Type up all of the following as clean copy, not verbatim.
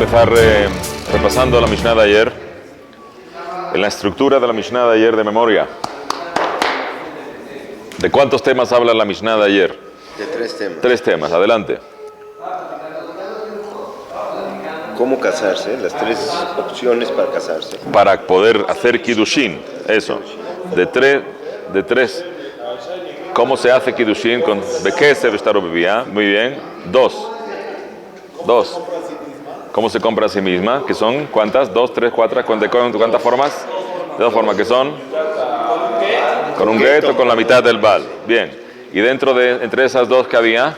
empezar repasando la Mishnah de ayer, en la estructura de la Mishnah de ayer de memoria. ¿De cuántos temas habla la Mishnah de ayer? De 3 temas. 3 temas, adelante. ¿Cómo casarse? Las 3 opciones para casarse. Para poder hacer Kiddushin, eso. De tres. ¿Cómo se hace Kiddushin con Bekesef Shtar Ubivia? Muy bien. 2. ¿Cómo se compra a sí misma? ¿Que son cuántas? 2, 3, 4. ¿Cuántas formas? De 2 formas. ¿Que son? Con un get o con la mitad del bal. Bien. Y entre esas 2 que había,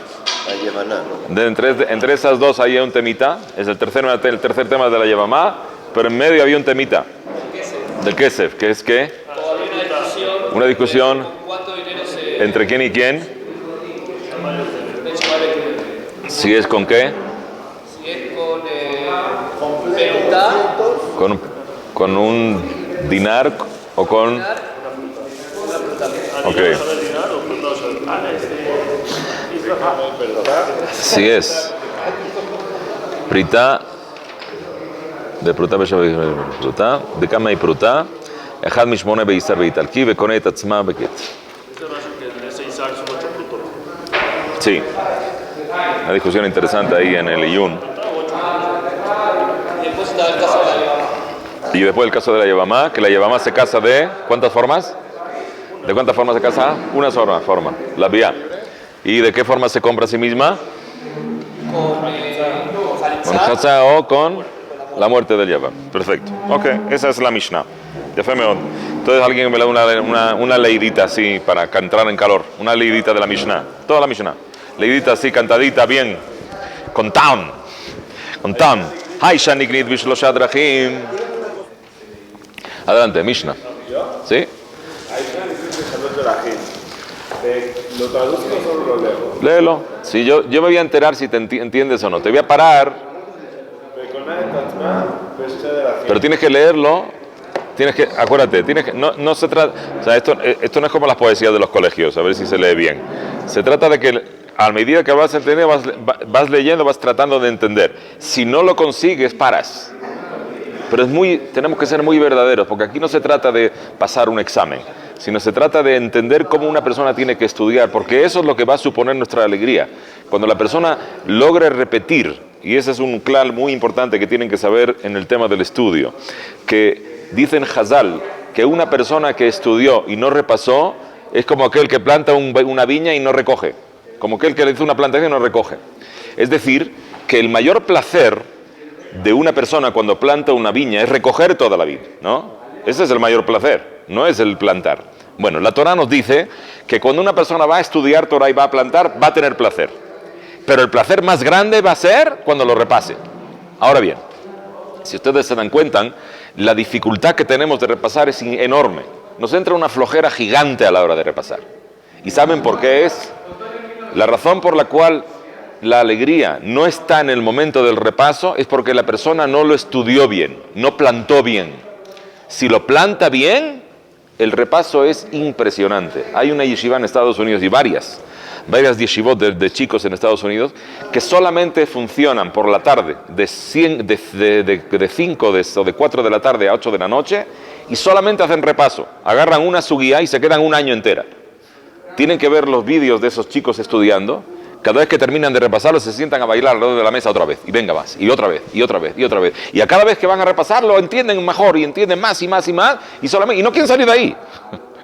entre esas 2 había un temita. Es el tercer tema de la Yevamá, pero en medio había un temita del Kesef, que es que una discusión entre quién y quién. Si es con qué. Si es con Peutá, con un dinar o con. Ok. Si es Prita de Pruta de Kama y Pruta, Echad Mishmone Beisar Beitalki Bekonet Atzma Beket. Sí, una discusión interesante ahí en el Iyun. Y después el caso de la Yevamá, que la Yevamá se casa de ¿cuántas formas? ¿De cuántas formas se casa? Una sola forma, la vía. ¿Y de qué forma se compra a sí misma? Con Hatzá o con la muerte del Yavam. Perfecto. Ok, esa es la Mishnah. Ya fue mejor. Entonces alguien me da una leidita así para entrar en calor. Una leidita de la Mishnah. Toda la Mishnah. Leidita así, cantadita, bien. Con tam. Hay Shaniknit Bishlosha Drachim. Adelante, Mishnah. ¿Sí? ¿Lo traduzco o solo lo leo? Léelo. Sí, yo me voy a enterar si te entiendes o no. Te voy a parar. Pero tienes que leerlo. Acuérdate, no se trata. O sea, esto no es como las poesías de los colegios, a ver si se lee bien. Se trata de que a medida que vas a entender, vas leyendo, vas tratando de entender. Si no lo consigues, paras. Pero tenemos que ser muy verdaderos, porque aquí no se trata de pasar un examen, sino se trata de entender cómo una persona tiene que estudiar, porque eso es lo que va a suponer nuestra alegría. Cuando la persona logre repetir, y ese es un clal muy importante que tienen que saber en el tema del estudio, que dicen Hazal, que una persona que estudió y no repasó, es como aquel que planta una viña y no recoge, como aquel que le hizo una plantación y no recoge. Es decir, que el mayor placer de una persona cuando planta una viña es recoger toda la vid, ¿no? Ese es el mayor placer, no es el plantar. Bueno, la Torah nos dice que cuando una persona va a estudiar Torah y va a plantar, va a tener placer. Pero el placer más grande va a ser cuando lo repase. Ahora bien, si ustedes se dan cuenta, la dificultad que tenemos de repasar es enorme. Nos entra una flojera gigante a la hora de repasar. ¿Y saben por qué es? La razón por la cual la alegría no está en el momento del repaso es porque la persona no lo estudió bien, no plantó bien. Si lo planta bien, el repaso es impresionante. Hay una yeshiva en Estados Unidos y varias yeshivot de chicos en Estados Unidos que solamente funcionan por la tarde de 5 o de 4 de la tarde a 8 de la noche y solamente hacen repaso. Agarran una suguía y se quedan un año entera. Tienen que ver los vídeos de esos chicos estudiando. Cada vez que terminan de repasarlo se sientan a bailar alrededor de la mesa otra vez, y venga más, y otra vez, y otra vez, y otra vez. Y a cada vez que van a repasarlo entienden mejor, y entienden más y más y más, y no quieren salir de ahí.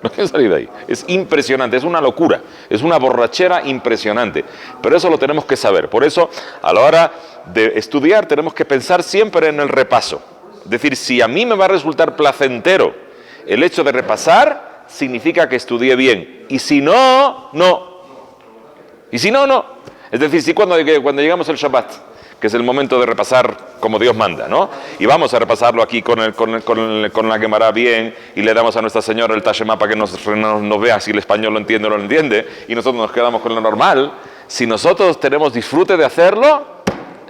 No quieren salir de ahí. Es impresionante, es una locura, es una borrachera impresionante. Pero eso lo tenemos que saber. Por eso, a la hora de estudiar, tenemos que pensar siempre en el repaso. Es decir, si a mí me va a resultar placentero el hecho de repasar, significa que estudié bien. Y si no, no. Y si no, no. Es decir, si cuando llegamos al Shabbat, que es el momento de repasar como Dios manda, ¿no? Y vamos a repasarlo aquí con la Gemara bien, y le damos a Nuestra Señora el Tashema para que nos vea si el español lo entiende o no lo entiende, y nosotros nos quedamos con lo normal. Si nosotros tenemos disfrute de hacerlo,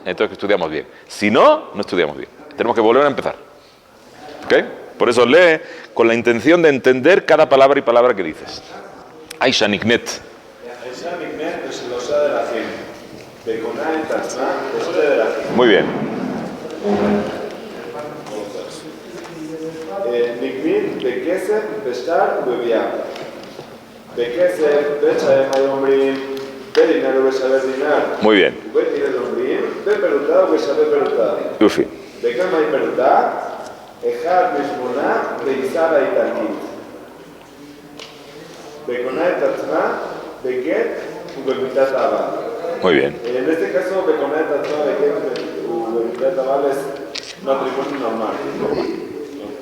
entonces estudiamos bien. Si no, no estudiamos bien. Tenemos que volver a empezar. ¿Ok? Por eso lee con la intención de entender cada palabra y palabra que dices. Aisha Niknet. Muy bien. נגמין בכסף, בשטר ובביאה. בכסף, בית שהם היו אומרים, בדינר ובשווה דינר. Muy bien. ובדינר אומרים, בפרוטה ובשווה פרוטה. Yufi. בכמה היא פרוטה? אחד משמונה בישר האיטלקית. וקונה את עצמה בגט ובמיטת הבעל. Muy bien. En este caso, וקונה את עצמה בגט ובמיטת הבעל es matrimonio normal.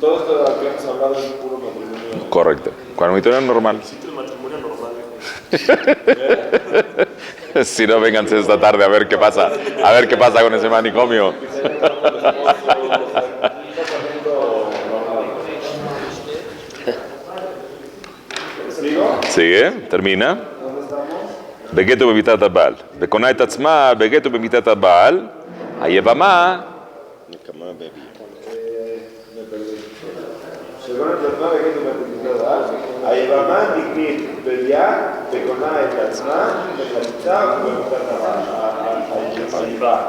Todo esto que hemos hablado es puro matrimonio. Correcto. Cuando matrimonio normal. Existe el matrimonio normal. Si no, vénganse esta tarde a ver qué pasa. A ver qué pasa con ese manicomio. Sigue, termina. Begetu bemitat הבעל. וקונה את עצמה בגט ובמיטת הבעל. היבמה. נקמה בבי. según el Tazmá, בגט ובמיטת הבעל, היבמה נקנית בביאה וקונה את עצמה בחליצה ובמיטת הבעל.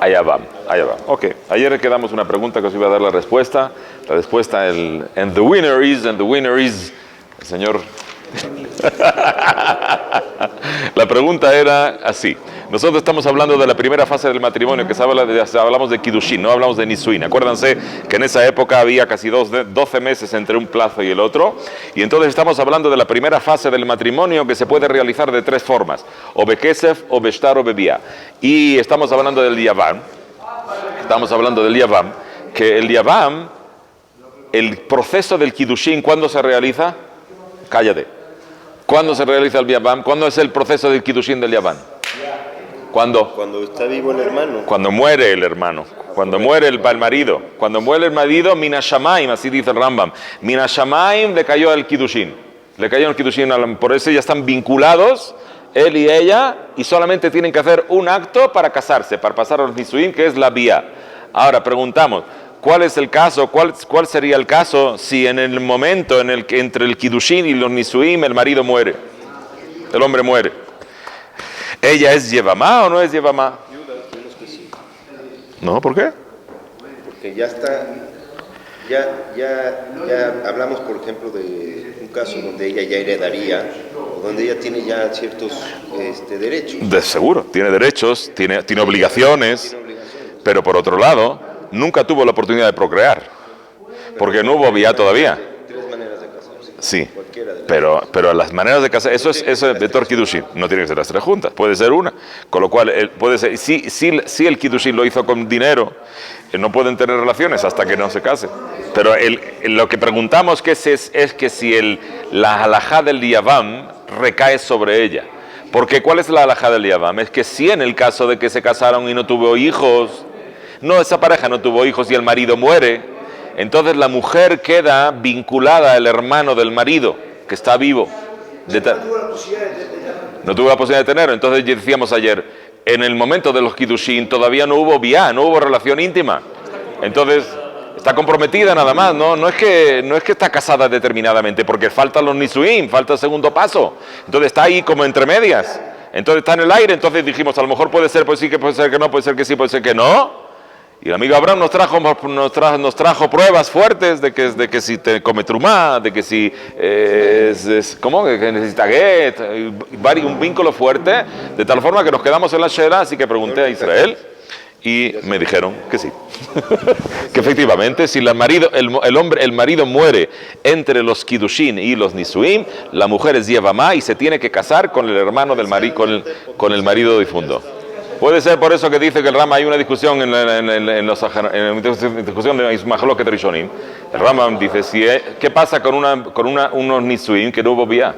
Allá va. Ok. Ayer quedamos una pregunta que os iba a dar la respuesta. La respuesta, and the winner is, el señor. La pregunta era así. Nosotros estamos hablando de la primera fase del matrimonio, que hablamos de Kiddushin, no hablamos de Nisuin. Acuérdense que en esa época había casi 12 meses entre un plazo y el otro. Y entonces estamos hablando de la primera fase del matrimonio, que se puede realizar de tres formas: o bekesef, o beshtar, o bebía. Y estamos hablando del Yavam. Que el Yavam, el proceso del Kiddushin, ¿cuándo se realiza? Cállate. ¿Cuándo se realiza el Yavam? ¿Cuándo es el proceso del Kiddushin del Yavam? ¿Cuándo? Cuando está vivo el hermano. Cuando muere el hermano. Cuando muere el marido. Cuando muere el marido, Mina Shamaim, así dice el Rambam. Mina Shamaim le cayó el Kiddushin. Por eso ya están vinculados, él y ella, y solamente tienen que hacer un acto para casarse, para pasar a los Nisuim, que es la vía. Ahora preguntamos, ¿cuál es el caso? ¿Cuál sería el caso si en el momento en el que entre el Kiddushin y los Nisuim el marido muere? El hombre muere. ¿Ella es Yevamá o no es Yevamá? No, ¿por qué? Porque ya está, ya hablamos, por ejemplo, de un caso donde ella ya heredaría, o donde ella tiene ya ciertos derechos. De seguro, tiene derechos, tiene obligaciones, pero por otro lado, nunca tuvo la oportunidad de procrear, porque no hubo vía todavía. Tres maneras de casarse. Sí, Cualquiera de las pero las maneras de casar, eso es Betor Kiddushin, no tiene que ser las tres juntas, puede ser una, con lo cual puede ser, si el Kiddushin lo hizo con dinero, no pueden tener relaciones hasta que no se case. Pero lo que preguntamos es que si la halajá del Yavam recae sobre ella. Porque ¿cuál es la halajá del Yavam? Es que si en el caso de que se casaron y no tuvo hijos, esa pareja no tuvo hijos y el marido muere, entonces la mujer queda vinculada al hermano del marido, que está vivo. No tuvo la posibilidad de tenerlo. Entonces decíamos ayer, en el momento de los Kiddushin todavía no hubo vía, no hubo relación íntima. Entonces está comprometida nada más, no es que está casada determinadamente, porque faltan los Nisuim, falta el segundo paso. Entonces está ahí como entre medias. Entonces está en el aire. Entonces dijimos, a lo mejor puede ser, pues sí, que puede ser que no, puede ser que sí, puede ser que no. Y el amigo Abraham nos trajo pruebas fuertes de que si te come trumá, de que si ¿cómo? Que necesita get, un vínculo fuerte, de tal forma que nos quedamos en la shera. Así que pregunté a Israel y me dijeron que sí. Que efectivamente, si el marido muere entre los Kiddushin y los Nisuim, la mujer es Yevamá y se tiene que casar con el hermano del marido, con el marido difunto. Puede ser por eso que dice que el Rama, hay una discusión en la discusión de Ismahloket Rishonim. El Rama dice, ¿qué pasa con unos Nisuim que no hubo vía?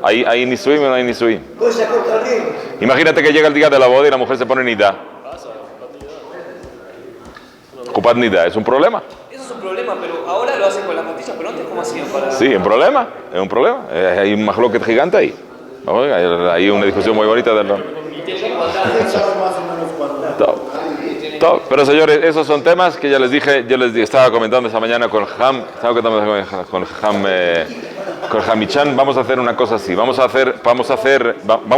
¿Hay Nisuim o no hay Nisuim? Imagínate que llega el día de la boda y la mujer se pone nida. Ocupar nida, ¿es un problema? Eso es un problema, pero ahora lo hacen con las pastillas, pero antes ¿cómo hacían para...? Sí, es un problema. Hay un Mahloket gigante ahí. Hay una discusión muy bonita del Rama. Pero señores, esos son temas que ya les dije, estaba comentando esta mañana con con Hamichan vamos a hacer una cosa así, vamos a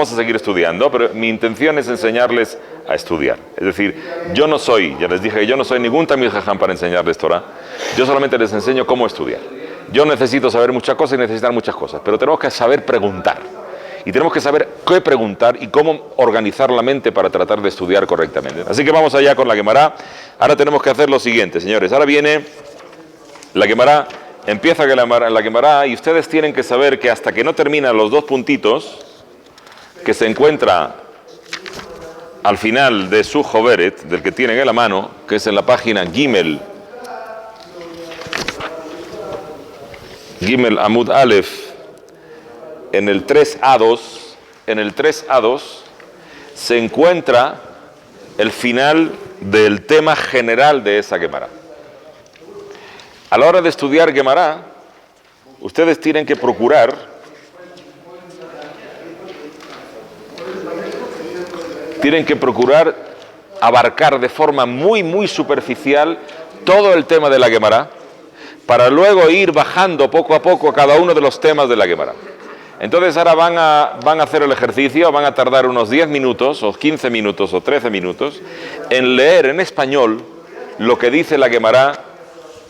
seguir estudiando, pero mi intención es enseñarles a estudiar. Es decir, yo no soy, ya les dije que yo no soy ningún Tamil Jajam para enseñarles Torah, yo solamente les enseño cómo estudiar. Yo necesito saber muchas cosas y necesitar muchas cosas, pero tenemos que saber preguntar. Y tenemos que saber qué preguntar y cómo organizar la mente para tratar de estudiar correctamente. Así que vamos allá con la Gemara. Ahora tenemos que hacer lo siguiente, señores. Ahora viene la Gemara, empieza la Gemara y ustedes tienen que saber que hasta que no terminan los dos puntitos que se encuentra al final de su Joveret, del que tienen en la mano, que es en la página Gimel Amud Aleph, en el 3A2 se encuentra el final del tema general de esa Gemara. A la hora de estudiar Gemara, ustedes tienen que procurar abarcar de forma muy superficial todo el tema de la Gemara, para luego ir bajando poco a poco cada uno de los temas de la Gemara. Entonces ahora van a hacer el ejercicio, van a tardar unos 10 minutos, o 15 minutos, o 13 minutos, en leer en español lo que dice la Gemara.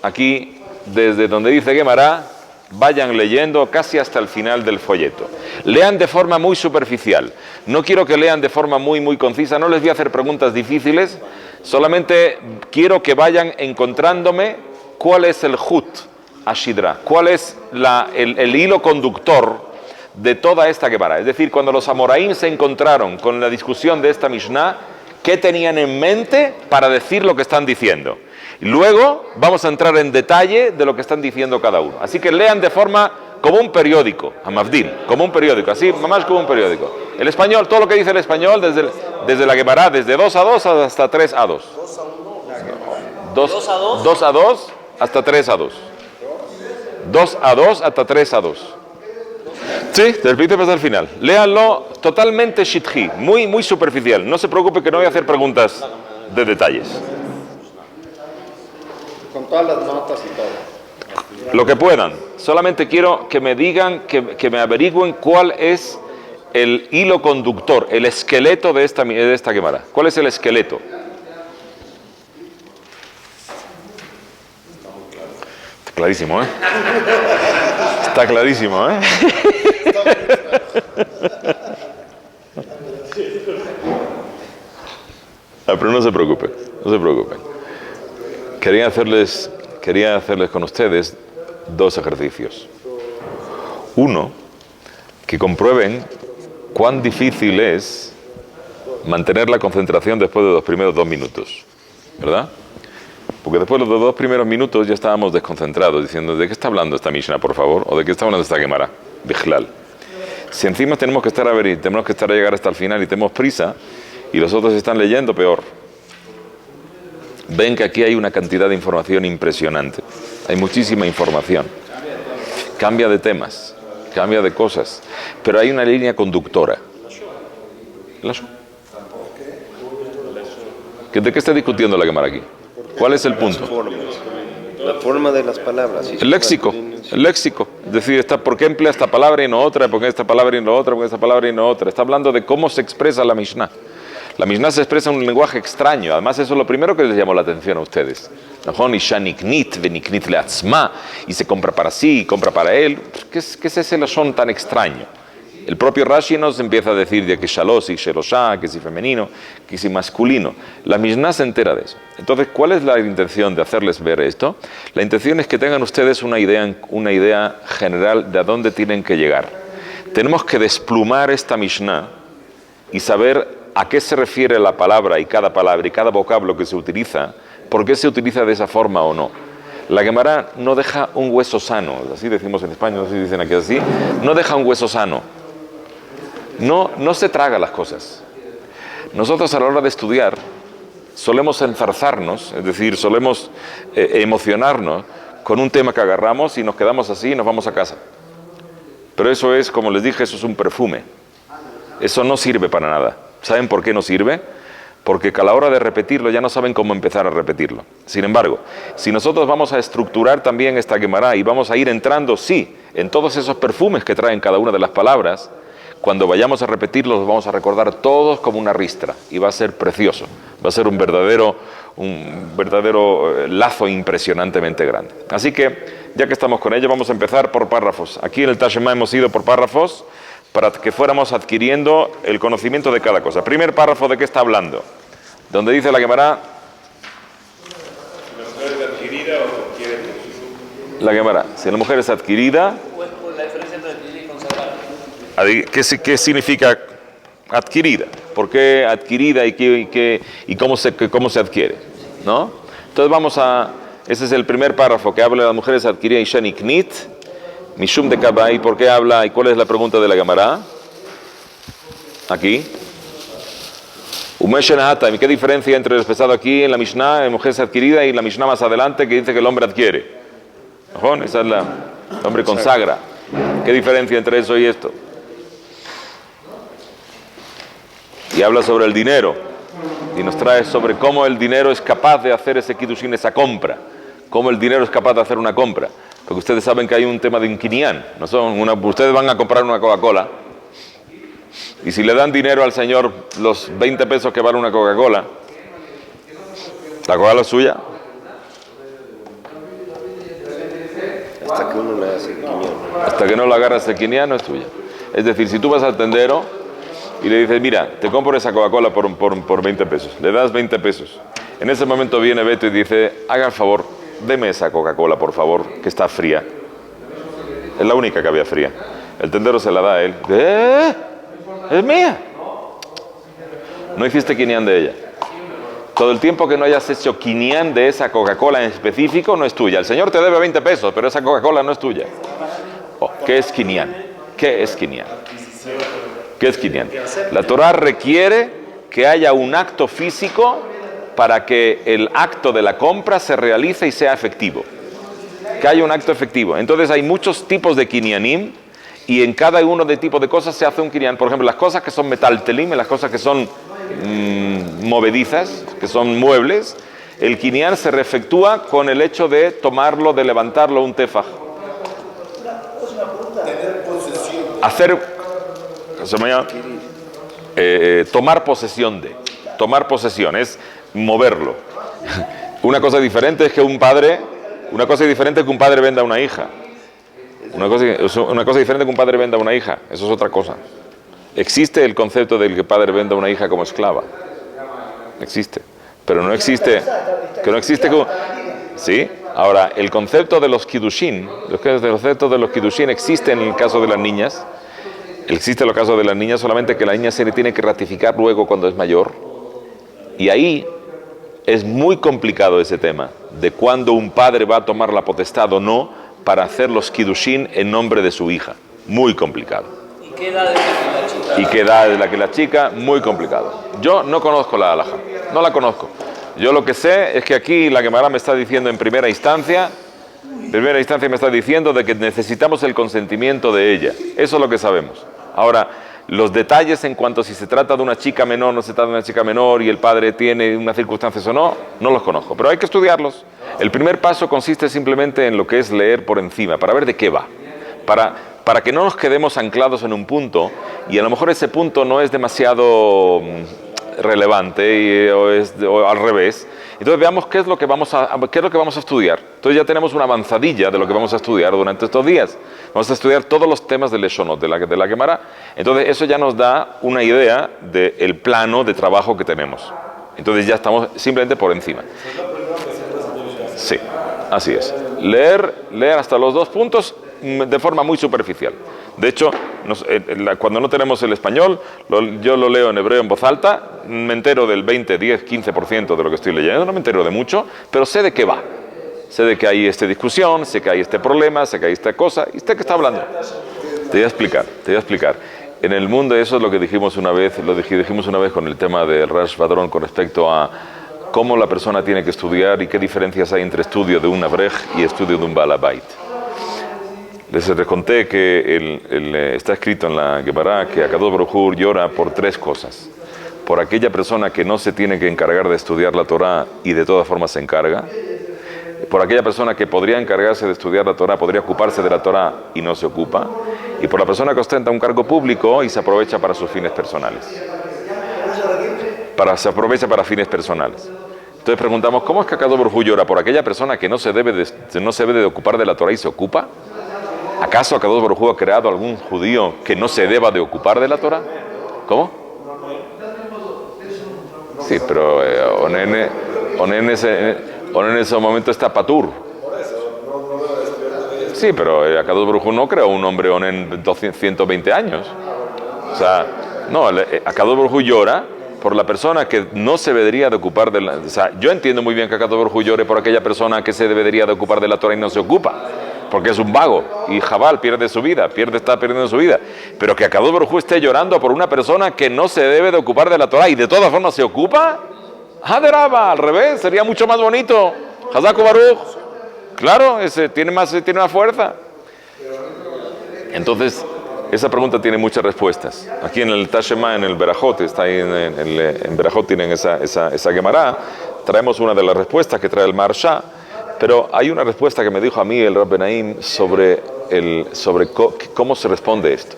Aquí, desde donde dice Gemara, vayan leyendo casi hasta el final del folleto. Lean de forma muy superficial. No quiero que lean de forma muy concisa, no les voy a hacer preguntas difíciles, solamente quiero que vayan encontrándome cuál es el Hut Ashidra, cuál es el hilo conductor de toda esta Gemara. Es decir, cuando los amoraim se encontraron con la discusión de esta Mishnah, ¿qué tenían en mente para decir lo que están diciendo? Y luego vamos a entrar en detalle de lo que están diciendo cada uno. Así que lean de forma como un periódico, Hamavdil, como un periódico, así, más como un periódico. El español, todo lo que dice el español, desde la Gemara, desde 2A2 hasta 3A2. 2A2 hasta 3A2. 2A2 hasta 3A2. Sí, del principio hasta el final. Léanlo totalmente shitji, muy superficial. No se preocupe que no voy a hacer preguntas de detalles. Con todas las notas y todo. Lo que puedan. Solamente quiero que me digan, que me averigüen cuál es el hilo conductor, el esqueleto de esta Gemara. ¿Cuál es el esqueleto? Está clarísimo, ¿eh? Está clarísimo, ¿eh? Pero no se preocupen. Quería hacerles con ustedes dos ejercicios. Uno, que comprueben cuán difícil es mantener la concentración después de los primeros 2 minutos, ¿verdad? Porque después de los 2 primeros minutos ya estábamos desconcentrados, diciendo, ¿de qué está hablando esta Mishnah, por favor? ¿O de qué está hablando esta Gemara? Bijlal. Si encima tenemos que estar a llegar hasta el final y tenemos prisa, y los otros están leyendo, peor. Ven que aquí hay una cantidad de información impresionante. Hay muchísima información. Cambia de temas, cambia de cosas, pero hay una línea conductora. ¿De qué está discutiendo la Gemara aquí? ¿Cuál es el punto? La forma de las palabras. El léxico. Es decir, ¿por qué emplea esta palabra y no otra? ¿Por qué esta palabra y no otra? ¿Por qué esta palabra y no otra? Está hablando de cómo se expresa la Mishnah. La Mishnah se expresa en un lenguaje extraño. Además, eso es lo primero que les llamó la atención a ustedes. Y se compra para sí, compra para él. ¿Qué es ese lashon tan extraño? El propio Rashi nos empieza a decir de que shalosh y sheloshá, que si femenino, que si masculino. La Mishnah se entera de eso. Entonces, ¿cuál es la intención de hacerles ver esto? La intención es que tengan ustedes una idea general de a dónde tienen que llegar. Tenemos que desplumar esta Mishnah y saber a qué se refiere la palabra y cada vocablo que se utiliza, por qué se utiliza de esa forma o no. La Gemara no deja un hueso sano, así decimos en España, así dicen aquí así, no deja un hueso sano. No se traga las cosas. Nosotros a la hora de estudiar solemos enzarzarnos, es decir, solemos emocionarnos con un tema que agarramos y nos quedamos así y nos vamos a casa. Pero eso es, como les dije, eso es un perfume. Eso no sirve para nada. ¿Saben por qué no sirve? Porque a la hora de repetirlo ya no saben cómo empezar a repetirlo. Sin embargo, si nosotros vamos a estructurar también esta Gemara y vamos a ir entrando, sí, en todos esos perfumes que traen cada una de las palabras, cuando vayamos a repetirlos, los vamos a recordar todos como una ristra, y va a ser precioso, va a ser un verdadero lazo impresionantemente grande. Así que, ya que estamos con ello, vamos a empezar por párrafos. Aquí en el Tashema hemos ido por párrafos para que fuéramos adquiriendo el conocimiento de cada cosa. Primer párrafo, ¿de qué está hablando? Donde dice la Gemara, si la mujer es adquirida, Pues por la diferencia entre adquirida y consagrada. ¿qué significa adquirida? ¿Por qué adquirida y cómo se adquiere? ¿No? Entonces ese es el primer párrafo que habla de las mujeres adquiridas, Isha Niknit, Mishum de Kabai. ¿Por qué habla y cuál es la pregunta de la Gemara? Aquí. ¿Y qué diferencia entre el expresado aquí en la Mishnah, en mujeres adquiridas, y la Mishnah más adelante que dice que el hombre adquiere? ¿No? Esa es el hombre consagra. ¿Qué diferencia entre eso y esto? Y habla sobre el dinero y nos trae sobre cómo el dinero es capaz de hacer ese kiddushin, esa compra, cómo el dinero es capaz de hacer una compra, porque ustedes saben que hay un tema de un quinián. Ustedes van a comprar una Coca-Cola y si le dan dinero al señor, los 20 pesos que vale una Coca-Cola, ¿la Coca-Cola es suya? Hasta que uno le hace quinián. Hasta que no la agarras el quinián, no es tuya. Es decir, si tú vas al tendero y le dices, mira, te compro esa Coca-Cola por 20 pesos, le das 20 pesos. En ese momento viene Beto y dice, haga el favor, deme esa Coca-Cola, por favor, que está fría. Es la única que había fría. El tendero se la da a él. ¿Es mía? No hiciste quinián de ella. Todo el tiempo que no hayas hecho quinián de esa Coca-Cola en específico, no es tuya. El señor te debe 20 pesos, pero esa Coca-Cola no es tuya. ¿Qué es quinián? ¿Qué es quinián? ¿Qué es quinián? La Torah requiere que haya un acto físico para que el acto de la compra se realice y sea efectivo. Que haya un acto efectivo. Entonces hay muchos tipos de quinianim y en cada uno de tipos de cosas se hace un quinián. Por ejemplo, las cosas que son metaltelim, las cosas que son movedizas, que son muebles, el quinián se efectúa con el hecho de tomarlo, de levantarlo un tefaj. Tomar posesión es moverlo. Una cosa diferente es que un padre venda a una hija. Una cosa diferente que un padre venda a una hija, eso es otra cosa. Existe el concepto del que padre venda a una hija como esclava. Existe. Pero no existe. ¿Sí? Ahora, el concepto de los kiddushin, existe en el caso de las niñas. Existe en el caso de las niñas, solamente que la niña se le tiene que ratificar luego cuando es mayor. Y ahí es muy complicado ese tema, de cuándo un padre va a tomar la potestad o no para hacer los kiddushin en nombre de su hija. Muy complicado. ¿Y qué edad es la chica? ¿Y qué edad es la que la chica? Muy complicado. Yo no conozco la halajá, no la conozco. Yo lo que sé es que aquí la Gemara me está diciendo en primera instancia me está diciendo de que necesitamos el consentimiento de ella. Eso es lo que sabemos. Ahora, los detalles en cuanto a si se trata de una chica menor, no se trata de una chica menor y el padre tiene unas circunstancias o no, no los conozco, pero hay que estudiarlos. El primer paso consiste simplemente en lo que es leer por encima, para ver de qué va, para que no nos quedemos anclados en un punto y a lo mejor ese punto no es demasiado relevante o al revés. Entonces veamos qué es lo que vamos a estudiar. Entonces ya tenemos una avanzadilla de lo que vamos a estudiar durante estos días. Vamos a estudiar todos los temas del Leshonot, de la Gemara. Entonces eso ya nos da una idea del plano de trabajo que tenemos. Entonces ya estamos simplemente por encima. Sí, así es. Leer hasta los 2 puntos de forma muy superficial. De hecho, cuando no tenemos el español, yo lo leo en hebreo en voz alta, me entero del 20, 10, 15% de lo que estoy leyendo, no me entero de mucho, pero sé de qué va. Sé de que hay esta discusión, sé que hay este problema, sé que hay esta cosa, y usted que está hablando. Te voy a explicar. En el mundo, eso es lo que dijimos una vez con el tema del Rash Badrón con respecto a cómo la persona tiene que estudiar y qué diferencias hay entre estudio de un Abrej y estudio de un Balabait. Les conté que está escrito en la Gemara que Akadosh Baruj Hu llora por 3 cosas. Por aquella persona que no se tiene que encargar de estudiar la Torah y de todas formas se encarga. por aquella persona que podría encargarse de estudiar la Torah, podría ocuparse de la Torah y no se ocupa, y por la persona que ostenta un cargo público y se aprovecha para sus fines personales. Se aprovecha para fines personales. Entonces preguntamos, ¿cómo es que Akadosh Baruj Hu llora por aquella persona que no se debe de ocupar de la Torah y se ocupa? ¿Acaso Akadosh Baruj Hu ha creado algún judío que no se deba de ocupar de la Torah? ¿Cómo? Sí, pero Onen en ese momento está patur. Sí, pero Akadosh Baruj Hu no creó un hombre Onen 120 años. O sea, no, Akadosh Baruj Hu llora por la persona que no se debería de ocupar de la... O sea, yo entiendo muy bien que Akadosh Baruj Hu llore por aquella persona que se debería de ocupar de la Torah y no se ocupa, porque es un vago, y Jabal pierde su vida, está perdiendo su vida. Pero que Akadosh Baruj Hu esté llorando por una persona que no se debe de ocupar de la Torah y de todas formas se ocupa, Haderaba, al revés, sería mucho más bonito. Hazaku Baruch, claro, tiene más fuerza. Entonces, esa pregunta tiene muchas respuestas. Aquí en el Tashema, en el Berajot, está ahí en Berajot tienen esa Gemara. Traemos una de las respuestas que trae el Maharsha, pero hay una respuesta que me dijo a mí el Rab Benaim sobre cómo se responde esto.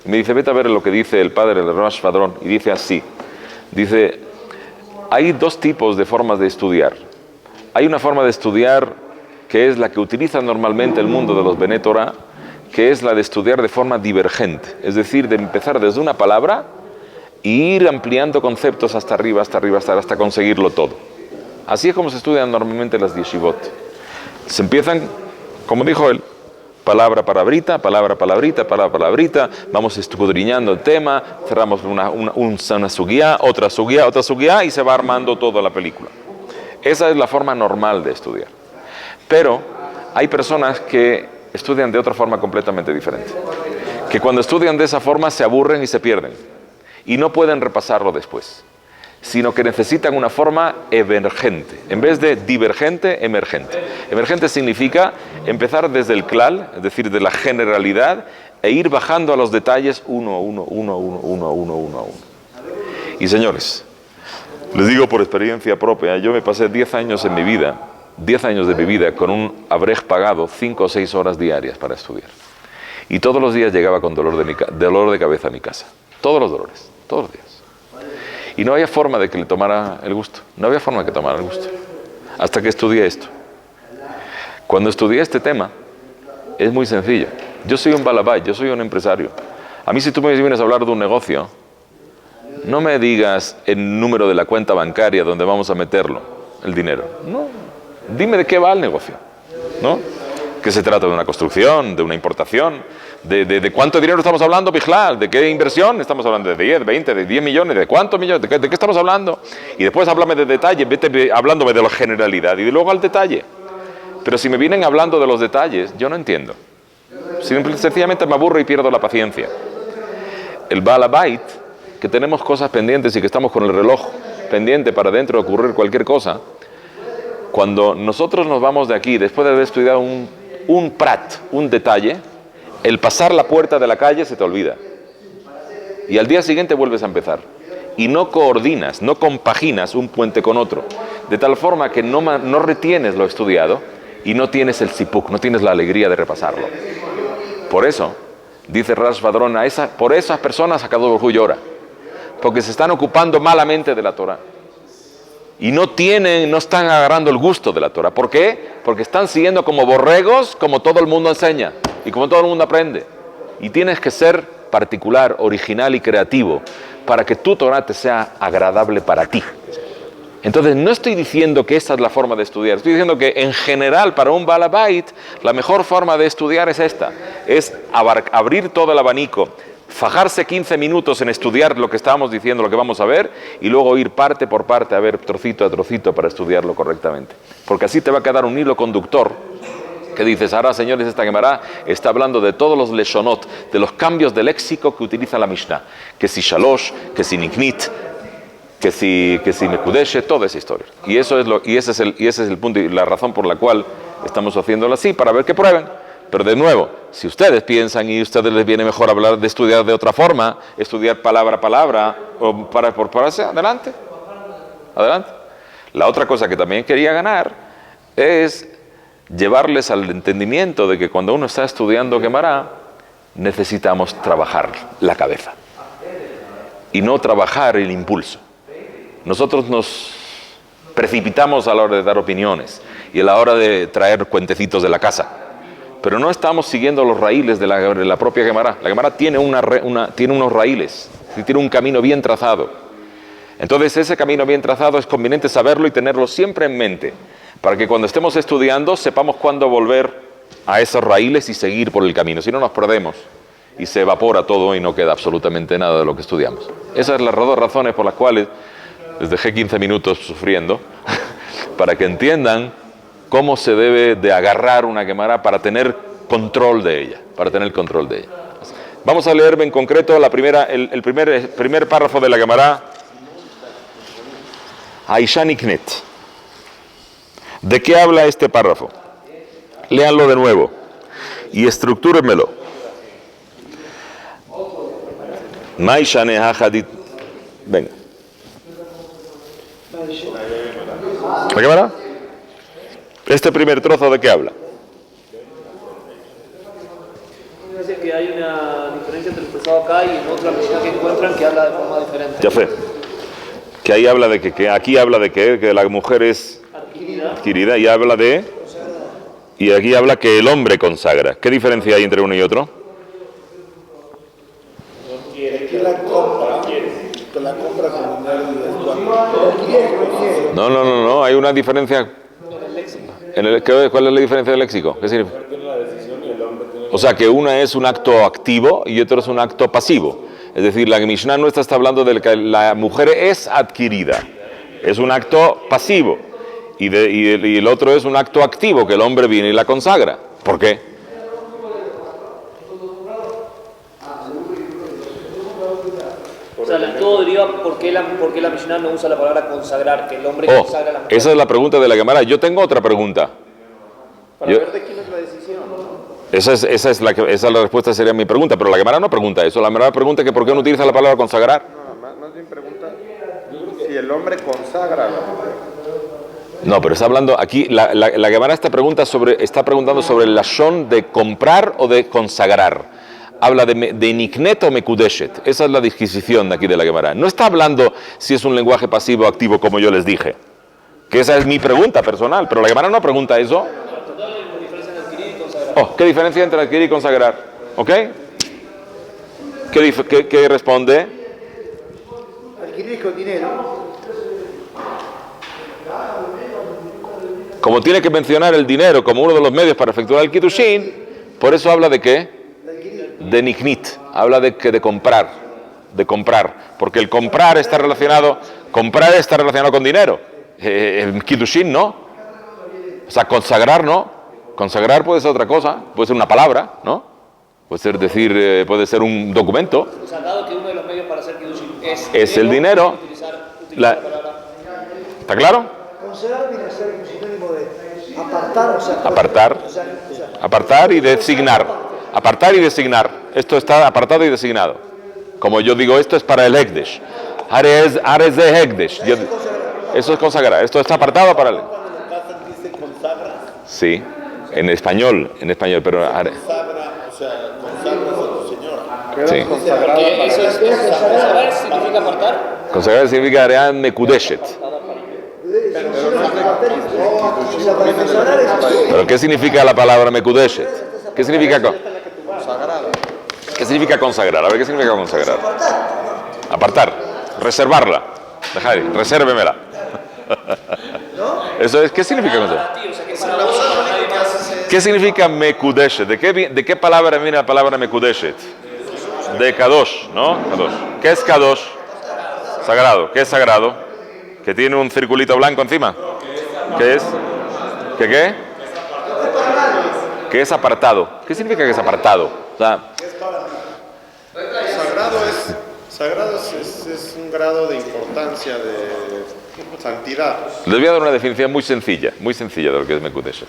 Y me dice, vete a ver lo que dice el padre, el Rosh Fadrón, y dice así. Dice, hay dos tipos de formas de estudiar. Hay una forma de estudiar que es la que utiliza normalmente el mundo de los Bnei Torah, que es la de estudiar de forma divergente, es decir, de empezar desde una palabra y ir ampliando conceptos hasta arriba, hasta conseguirlo todo. Así es como se estudian normalmente las yeshivot. Se empiezan, como dijo él, palabra, palabrita, vamos escudriñando el tema, cerramos una sugía, otra sugía, y se va armando toda la película. Esa es la forma normal de estudiar. Pero hay personas que estudian de otra forma completamente diferente, que cuando estudian de esa forma se aburren y se pierden, y no pueden repasarlo después, sino que necesitan una forma emergente, en vez de divergente, emergente. Emergente significa empezar desde el klal, es decir, de la generalidad, e ir bajando a los detalles uno a uno. Y señores, les digo por experiencia propia, yo me pasé 10 años de mi vida con un abrej pagado 5 o 6 horas diarias para estudiar. Y todos los días llegaba con dolor de cabeza a mi casa. Todos los dolores, todos los días. Y no había forma de que le tomara el gusto. Hasta que estudié esto. Cuando estudié este tema, es muy sencillo. Yo soy un balabay, yo soy un empresario. A mí si tú me vienes a hablar de un negocio, no me digas el número de la cuenta bancaria donde vamos a meterlo, el dinero. No. Dime de qué va el negocio, ¿no? ¿Que se trata de una construcción, de una importación? ¿De cuánto dinero estamos hablando, Bijlal? ¿De qué inversión? Estamos hablando de 10, 20, de 10 millones, ¿de cuántos millones? ¿De qué estamos hablando? Y después háblame de detalle, vete hablándome de la generalidad y luego al detalle. Pero si me vienen hablando de los detalles, yo no entiendo. Sencillamente me aburro y pierdo la paciencia. El Baal Habait, que tenemos cosas pendientes y que estamos con el reloj pendiente para dentro de ocurrir cualquier cosa, cuando nosotros nos vamos de aquí, después de haber estudiado un prat, un detalle, el pasar la puerta de la calle se te olvida. Y al día siguiente vuelves a empezar. Y no coordinas, no compaginas un puente con otro. De tal forma que no retienes lo estudiado y no tienes el sipuk, no tienes la alegría de repasarlo. Por eso, dice Rash Vadrón, por esas personas Akadosh Baruj Hu llora. Porque se están ocupando malamente de la Torah. Y no están agarrando el gusto de la Torah. ¿Por qué? Porque están siguiendo como borregos, como todo el mundo enseña y como todo el mundo aprende. Y tienes que ser particular, original y creativo para que tu Torah te sea agradable para ti. Entonces no estoy diciendo que esta es la forma de estudiar. Estoy diciendo que en general para un Baal Habait la mejor forma de estudiar es esta. Es abrir todo el abanico. Fajarse 15 minutos en estudiar lo que estábamos diciendo, lo que vamos a ver, y luego ir parte por parte a ver trocito a trocito para estudiarlo correctamente. Porque así te va a quedar un hilo conductor que dices, ahora señores, esta Gemara está hablando de todos los leshonot, de los cambios de léxico que utiliza la Mishnah. Que si shalosh, que si niknit, que si mekudeshe, toda esa historia. Y ese es el punto y la razón por la cual estamos haciéndolo así, para ver que prueben. Pero de nuevo, si ustedes piensan y a ustedes les viene mejor hablar de estudiar de otra forma, estudiar palabra a palabra, o para hacer, adelante. La otra cosa que también quería ganar es llevarles al entendimiento de que cuando uno está estudiando Gemara, necesitamos trabajar la cabeza y no trabajar el impulso. Nosotros nos precipitamos a la hora de dar opiniones y a la hora de traer cuentecitos de la casa, pero no estamos siguiendo los raíles de la propia Gemara. La Gemara tiene unos raíles, tiene un camino bien trazado. Entonces ese camino bien trazado es conveniente saberlo y tenerlo siempre en mente, para que cuando estemos estudiando sepamos cuándo volver a esos raíles y seguir por el camino. Si no, nos perdemos y se evapora todo y no queda absolutamente nada de lo que estudiamos. Esas son las dos razones por las cuales les dejé 15 minutos sufriendo, para que entiendan cómo se debe de agarrar una Gemara para tener control de ella, Vamos a leer en concreto el primer párrafo de la Gemara, Aisha Niknet. ¿De qué habla este párrafo? Léanlo de nuevo y estructúrenmelo. Maisha Neha Hadit. Venga. ¿La Gemara? ¿Este primer trozo de qué habla? Dice que hay una diferencia entre el pesado acá y en otra Mishnah que encuentran que habla de forma diferente. Ya fue. Que ahí habla de que aquí habla de que la mujer es adquirida y habla de... Y aquí habla que el hombre consagra. ¿Qué diferencia hay entre uno y otro? No, hay una diferencia. ¿Cuál es la diferencia del léxico? ¿Qué significa? O sea, que una es un acto activo y otro es un acto pasivo. Es decir, la Mishnah nuestra está hablando de que la mujer es adquirida. Es un acto pasivo. Y el otro es un acto activo, que el hombre viene y la consagra. ¿Por qué? O sea, todo deriva por qué la Mishnah no usa la palabra consagrar, que el hombre consagra a la mujer. Esa es la pregunta de la Gemara. Yo tengo otra pregunta. Para ver de quién es la decisión, ¿no? Esa es la respuesta, sería mi pregunta, pero la Gemara no pregunta eso. La Gemara pregunta que por qué no utiliza la palabra consagrar. No, más bien pregunta si el hombre consagra a la mujer. No, pero está hablando aquí, la Gemara está preguntando sobre el lashon de comprar o de consagrar. Habla de niknet o mekudeshet. Esa es la disquisición de aquí de la Gemara. No está hablando si es un lenguaje pasivo o activo, como yo les dije. Que esa es mi pregunta personal, pero la Gemara no pregunta eso. ¿Qué diferencia entre adquirir y consagrar? ¿Ok? ¿Qué responde? Adquirir con dinero. Como tiene que mencionar el dinero como uno de los medios para efectuar el Kiddushin, por eso habla de ¿qué? De niknit. Habla de comprar. Porque el comprar está relacionado con dinero. El Kiddushin no. O sea, consagrar no. Consagrar puede ser otra cosa, puede ser una palabra, ¿no? Puede ser un documento. O sea, dado que uno de los medios para hacer Kiddushin es el dinero. Utilizar la palabra. ¿Está claro? Considerar viene a ser un sinónimo de apartar, o sea, Apartar y designar. Apartar y designar. Esto está apartado y designado. Como yo digo, esto es para el Hekdesh. Ares de Hekdesh. Eso es consagrar. Esto está apartado para el... Sí, en español, pero... Consagra, o sea, consagras a tu señora. Sí. Porque eso es consagrar significa apartar. Consagrar significa Arean Mekudeshet. ¿Pero qué significa la palabra Mekudeshet? ¿Qué significa consagrar? A ver, ¿qué significa consagrar? Apartar, reservarla. Resérvemela. Eso es, ¿qué significa consagrar? ¿Qué significa Mekudeshet? ¿De qué palabra viene la palabra Mekudeshet? De Kadosh, ¿no? Kadosh. ¿Qué es Kadosh? Sagrado. ¿Qué es sagrado? Que tiene un circulito blanco encima. ¿Qué es? ¿Qué? Que es apartado. ¿Qué significa que es apartado? O sea, Sagrado es un grado de importancia, de santidad. les voy a dar una definición muy sencilla de lo que es Mekudeshet.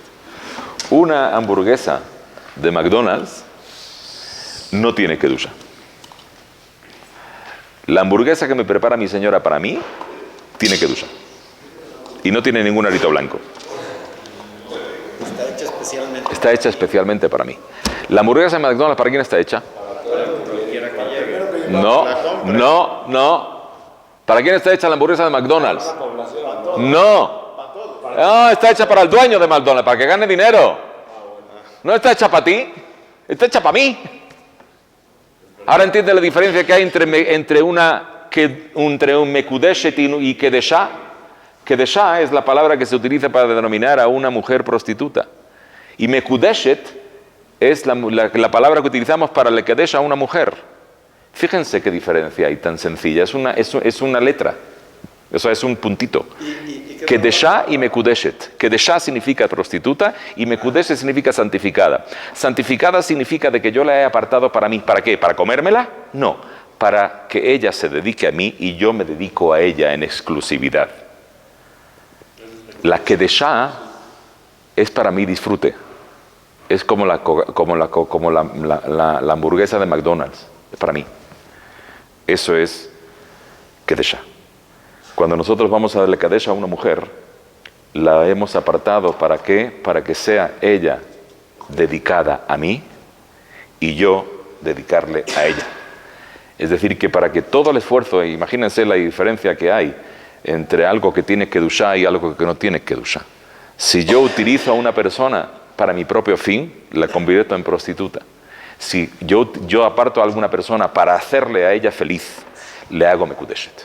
Una hamburguesa de McDonald's no tiene kedusha. La hamburguesa que me prepara mi señora para mí tiene kedusha. Y no tiene ningún arito blanco. Está hecha Está hecha especialmente para mí. La hamburguesa de McDonald's, ¿para quién está hecha? No. ¿Para quién está hecha la hamburguesa de McDonald's? No. No, está hecha para el dueño de McDonald's, para que gane dinero. No está hecha para ti, está hecha para mí. Ahora entiende la diferencia que hay entre un mekudeshet y kedeshá. Kedeshá es la palabra que se utiliza para denominar a una mujer prostituta. Y mekudeshet es la palabra que utilizamos para le kedesh a una mujer. Fíjense qué diferencia hay tan sencilla. Es una letra. Eso es un puntito. Kedeshá y mekudeshet. Kedeshá significa prostituta y mekudeshet significa santificada. Santificada significa de que yo la he apartado para mí. ¿Para qué? ¿Para comérmela? No. Para que ella se dedique a mí y yo me dedico a ella en exclusividad. La kedeshá es para mí disfrute. Es como la hamburguesa de McDonald's. Es para mí. Eso es kedeshá. Cuando nosotros vamos a darle Kadesh a una mujer, la hemos apartado ¿para qué? Para que sea ella dedicada a mí y yo dedicarle a ella. Es decir, que para que todo el esfuerzo, imagínense la diferencia que hay entre algo que tiene Kedushá y algo que no tiene Kedushá. Si yo utilizo a una persona para mi propio fin, la convierto en prostituta. Si yo aparto a alguna persona para hacerle a ella feliz, le hago Mekudeshet.